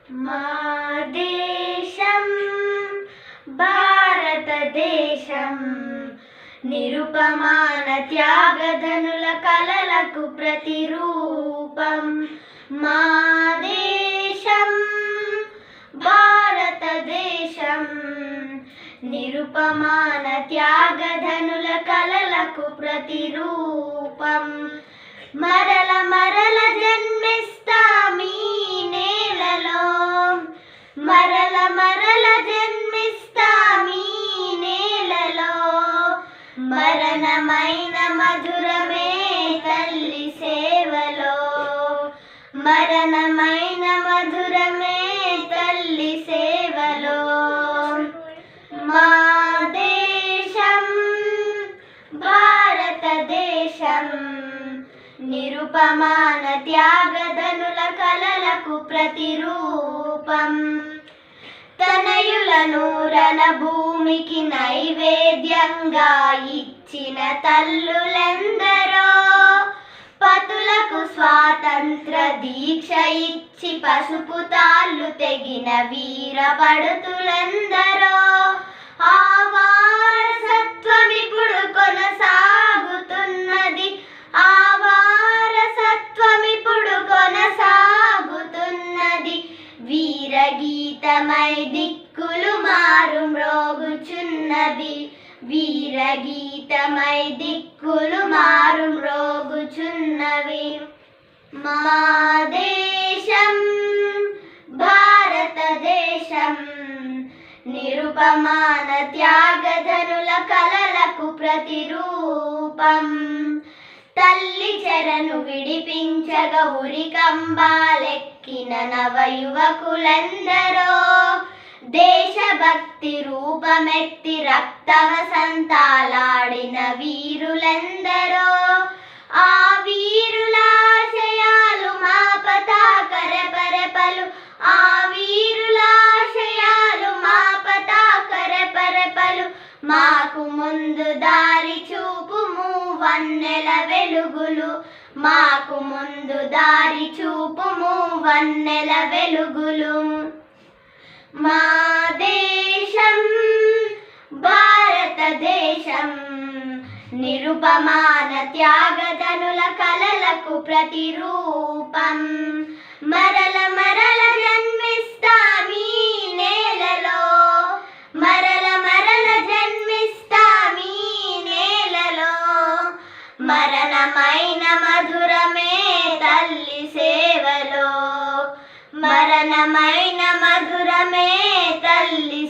మా దేశం భారతదేశం నిరుపమాన త్యాగధనుల కలలకు ప్రతిరూపం. మా దేశం భారతదేశం నిరుపమాన త్యాగధనుల కలలకు ప్రతిరూపం. మరల మరల జన్మిస్తామీ నేలలో, మరల మరల జన్మిస్తామీ నేలలో. మరణమైన మధురమే తల్లి సేవలో, మరణమైన మధురమే తల్లి సేవలో. మా దేశం భారతదేశం నిరుపమాన త్యాగధనుల కలలకు ప్రతిరూపం. తనయులను రణభూమికి నైవేద్యంగా ఇచ్చిన తల్లులెందరో, పతులకు స్వాతంత్ర దీక్ష ఇచ్చి పసుపు తాళ్ళు తెగిన వీరపడుతులెందరో. ఆ వారసత్వం ఇప్పుడు కొనసాగుతున్నది, ఆ వారసత్వం ఇప్పుడు కొనసాగుతున్నది. వీరగీతమై దిక్కులు మారు మ్రోగుచున్నది, వీరగీతమై దిక్కులు మారు మ్రోగుచున్నవి. మా దేశం భారతదేశం నిరుపమాన త్యాగధనుల కలలకు ప్రతిరూపం. తల్లి చెరను విడిపించగా ఉరికంబాలెక్కిన నవయువకులెందరో, దేశభక్తి రూపమెత్తి రక్త వసంతాలాడిన వీరులెందరో. ఆ వీరుల ఆశయాలు మా పతాక రెపరెపలు, ఆ వీరుల ఆశయాలు మా పతాక రెపరెపలు. మాకు ముందు దారి చూపుము వన్నెల వెలుగులు, మాకు ముందు దారి చూపుము వన్నెల వెలుగులు. మా దేశం భారతదేశం నిరుపమాన త్యాగధనుల కలలకు ప్రతిరూపం. మరల మరల జన్మిస్తామీ నేలలో, మరల మరల జన్మిస్తామీ నేలలో. మరణమైన మధురమే తల్లి సేవలో, మరణమైన మధురమే తల్లి